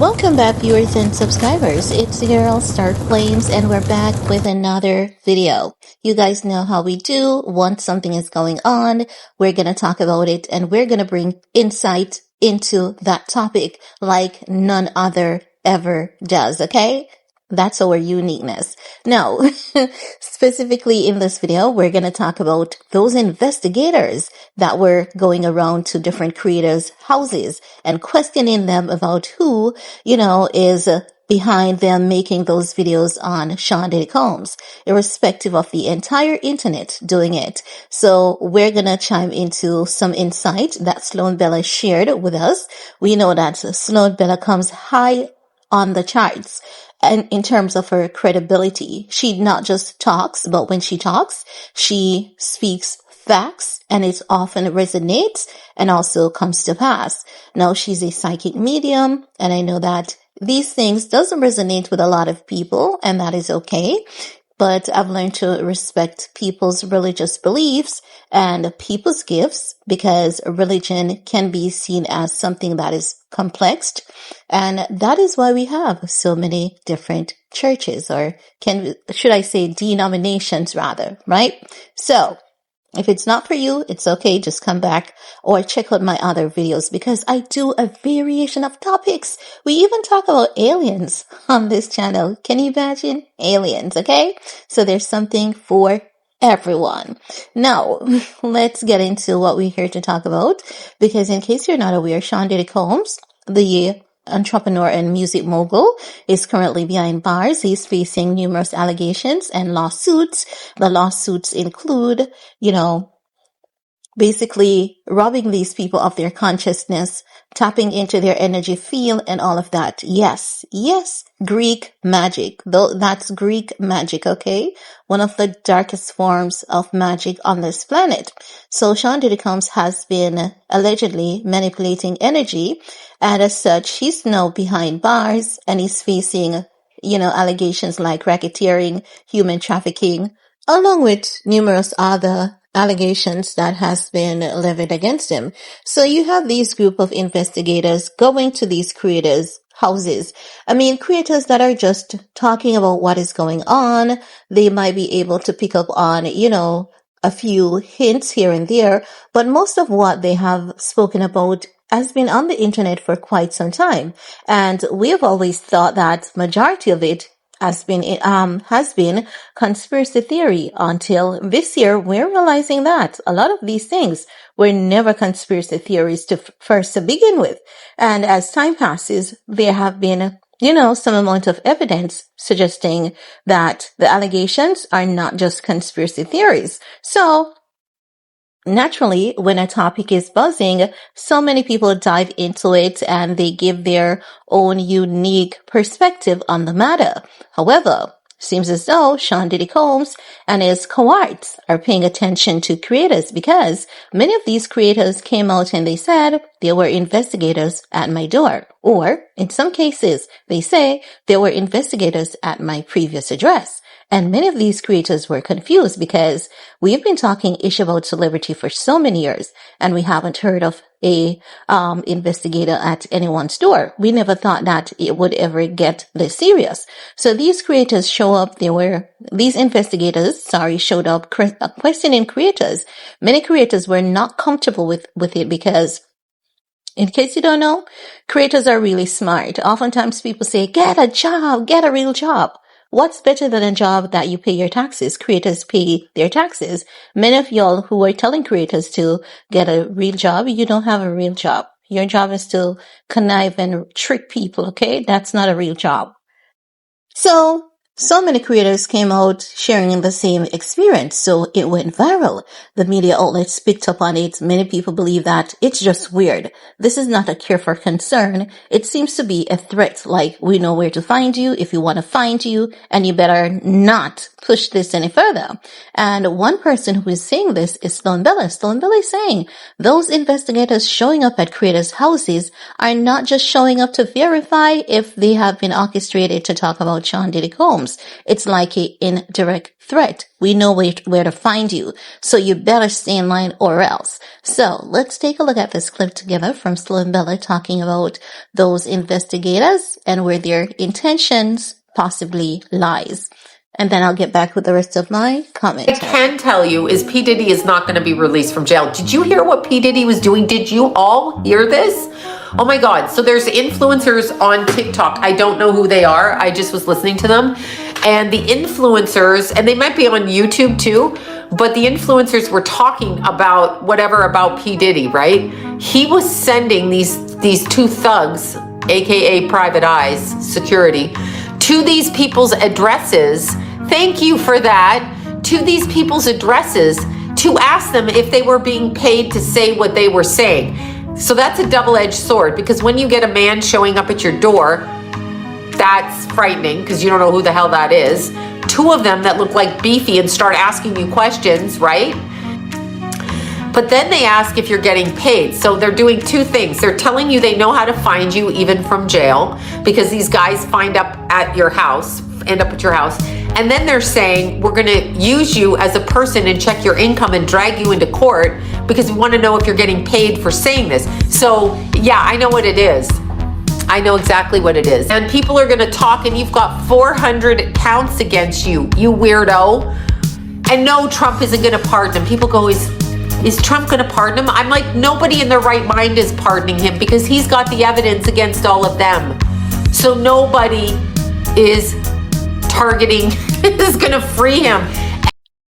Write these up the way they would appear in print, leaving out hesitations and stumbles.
Welcome back, viewers and subscribers. It's your girl Star Flames, and we're back with another video. You guys know how we do. Once something is going on, we're gonna talk about it, and we're gonna bring insight into that topic like none other ever does, okay? That's our uniqueness. Now, specifically in this video, we're going to talk about those investigators that were going around to different creators' houses and questioning them about who, is behind them making those videos on Sean Diddy Combs, irrespective of the entire internet doing it. So we're going to chime into some insight that Sloan Bella shared with us. We know that Sloan Bella comes high on the charts. And in terms of her credibility, she not just talks, but when she talks, she speaks facts, and it often resonates and also comes to pass. Now, she's a psychic medium, and I know that these things doesn't resonate with a lot of people, and that is okay. But I've learned to respect people's religious beliefs and people's gifts, because religion can be seen as something that is complex. And that is why we have so many different churches, or should I say denominations rather, right? So if it's not for you, it's okay. Just come back or check out my other videos, because I do a variation of topics. We even talk about aliens on this channel. Can you imagine? Aliens, okay? So there's something for everyone. Now, let's get into what we're here to talk about, because in case you're not aware, Sean Diddy Combs, the entrepreneur and music mogul, is currently behind bars. He's facing numerous allegations and lawsuits. The lawsuits include, basically robbing these people of their consciousness, tapping into their energy field, and all of that. Yes, Greek magic. Though that's Greek magic, okay? One of the darkest forms of magic on this planet. So Sean Diddy Combs has been allegedly manipulating energy, and as such, he's now behind bars, and he's facing, allegations like racketeering, human trafficking, along with numerous other allegations that has been levied against him. So you have these group of investigators going to these creators' houses. I mean, creators that are just talking about what is going on. They might be able to pick up on, a few hints here and there, but most of what they have spoken about has been on the internet for quite some time. And we have always thought that majority of it has been conspiracy theory, until this year we're realizing that a lot of these things were never conspiracy theories to begin with. And as time passes, there have been, some amount of evidence suggesting that the allegations are not just conspiracy theories. So naturally, when a topic is buzzing, so many people dive into it and they give their own unique perspective on the matter. However, seems as though Sean Diddy Combs and his cohorts are paying attention to creators, because many of these creators came out and they said there were investigators at my door. Or, in some cases, they say there were investigators at my previous address. And many of these creators were confused, because we've been talking ish about celebrity for so many years, and we haven't heard of a investigator at anyone's door. We never thought that it would ever get this serious. So these creators these investigators showed up questioning creators. Many creators were not comfortable with it, because in case you don't know, creators are really smart. Oftentimes people say, get a job, get a real job. What's better than a job that you pay your taxes? Creators pay their taxes. Many of y'all who are telling creators to get a real job, you don't have a real job. Your job is to connive and trick people, okay? That's not a real job. So many creators came out sharing the same experience, so it went viral. The media outlets picked up on it. Many people believe that it's just weird. This is not a cure for concern. It seems to be a threat, like we know where to find you if we want to find you, and you better not push this any further. And one person who is saying this is Sloan Bella. Sloan Bella is saying those investigators showing up at creators' houses are not just showing up to verify if they have been orchestrated to talk about Sean Diddy Combs. It's like an indirect threat. We know where to find you, so you better stay in line or else. So let's take a look at this clip together from Sloan Bella talking about those investigators and where their intentions possibly lies. And then I'll get back with the rest of my comment. I can tell you is P. Diddy is not going to be released from jail. Did you hear what P. Diddy was doing? Did you all hear this? Oh my God. So there's influencers on TikTok. I don't know who they are. I just was listening to them. And the influencers, and they might be on YouTube too, but the influencers were talking about whatever about P. Diddy, right? He was sending these two thugs, AKA Private Eyes Security, to these people's addresses. Thank you for that. To these people's addresses to ask them if they were being paid to say what they were saying. So that's a double-edged sword, because when you get a man showing up at your door, that's frightening because you don't know who the hell that is. Two of them that look like Beefy and start asking you questions, right? But then they ask if you're getting paid. So they're doing two things. They're telling you they know how to find you even from jail, because these guys end up at your house. And then they're saying, we're going to use you as a person and check your income and drag you into court because we want to know if you're getting paid for saying this. So yeah, I know what it is. I know exactly what it is. And people are going to talk, and you've got 400 counts against you, you weirdo. And no, Trump isn't going to pardon him. People go, is Trump going to pardon him? I'm like, nobody in their right mind is pardoning him because he's got the evidence against all of them. So nobody is targeting is going to free him.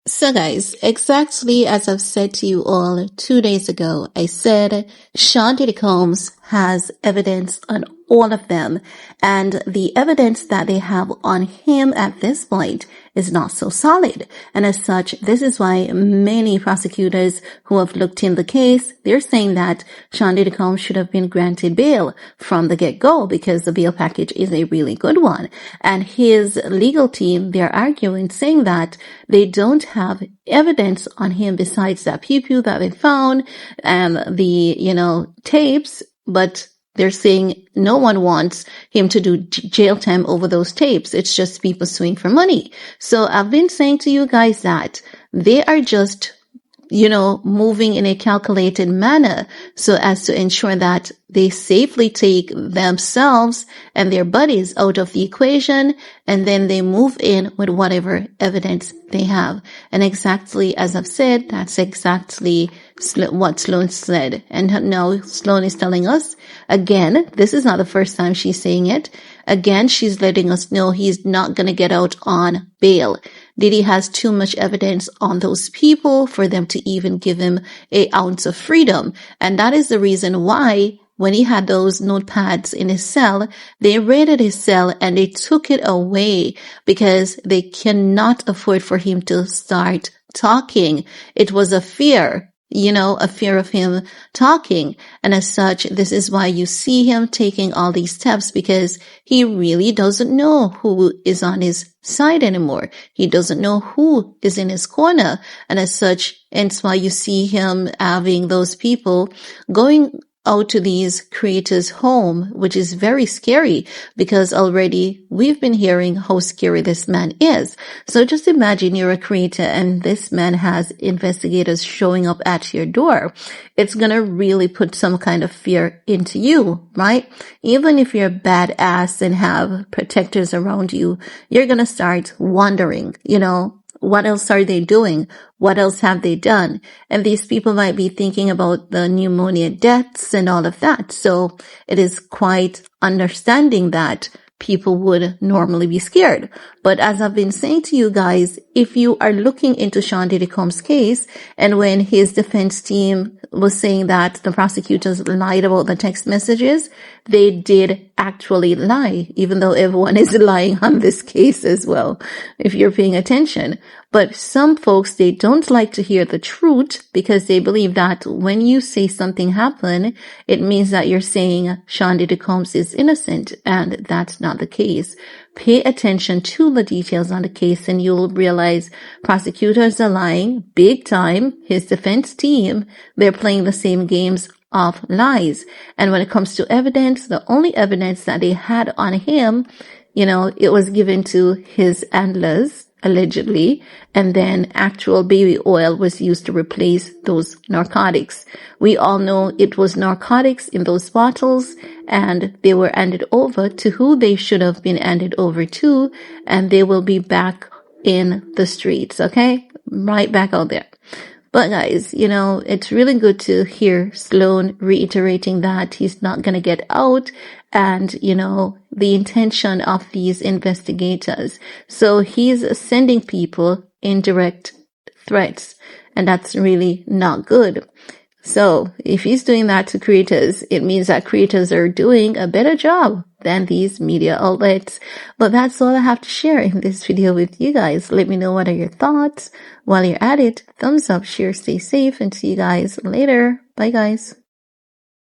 So guys, exactly as I've said to you all 2 days ago, I said Sean Diddy Combs has evidence on all of them, and the evidence that they have on him at this point is not so solid. And as such, this is why many prosecutors who have looked in the case, they're saying that Sean Diddy Combs should have been granted bail from the get-go, because the bail package is a really good one. And his legal team, they're arguing, saying that they don't have evidence on him besides that pew-pew that they found and the, tapes, but they're saying no one wants him to do jail time over those tapes. It's just people suing for money. So I've been saying to you guys that they are just, moving in a calculated manner so as to ensure that they safely take themselves and their buddies out of the equation, and then they move in with whatever evidence they have. And exactly as I've said, that's exactly what Sloan said. And now Sloan is telling us, again, this is not the first time she's saying it. Again, she's letting us know he's not going to get out on bail. Diddy has too much evidence on those people for them to even give him an ounce of freedom. And that is the reason why when he had those notepads in his cell, they raided his cell and they took it away because they cannot afford for him to start talking. It was a fear. A fear of him talking. And as such, this is why you see him taking all these steps, because he really doesn't know who is on his side anymore. He doesn't know who is in his corner. And as such, it's why you see him having those people going out to these creators' home, which is very scary because already we've been hearing how scary this man is. So just imagine you're a creator and this man has investigators showing up at your door. It's going to really put some kind of fear into you, right? Even if you're a badass and have protectors around you, you're going to start wondering, what else are they doing? What else have they done? And these people might be thinking about the pneumonia deaths and all of that. So it is quite understanding that people would normally be scared. But as I've been saying to you guys, if you are looking into Sean Diddy Combs' case, and when his defense team was saying that the prosecutors lied about the text messages, they did actually lie, even though everyone is lying on this case as well, if you're paying attention. But some folks, they don't like to hear the truth because they believe that when you say something happened, it means that you're saying Sean Diddy Combs is innocent, and that's not the case. Pay attention to the details on the case and you'll realize prosecutors are lying big time. His defense team, they're playing the same games of lies. And when it comes to evidence, the only evidence that they had on him, it was given to his handlers, allegedly, and then actual baby oil was used to replace those narcotics. We all know it was narcotics in those bottles, and they were handed over to who they should have been handed over to, and they will be back in the streets, okay? Right back out there. But guys, it's really good to hear Sloan reiterating that he's not going to get out and, the intention of these investigators. So he's sending people indirect threats, and that's really not good. So if he's doing that to creators, it means that creators are doing a better job than these media outlets. But that's all I have to share in this video with you guys. Let me know what are your thoughts. While you're at it, thumbs up, share, stay safe, and see you guys later. Bye guys.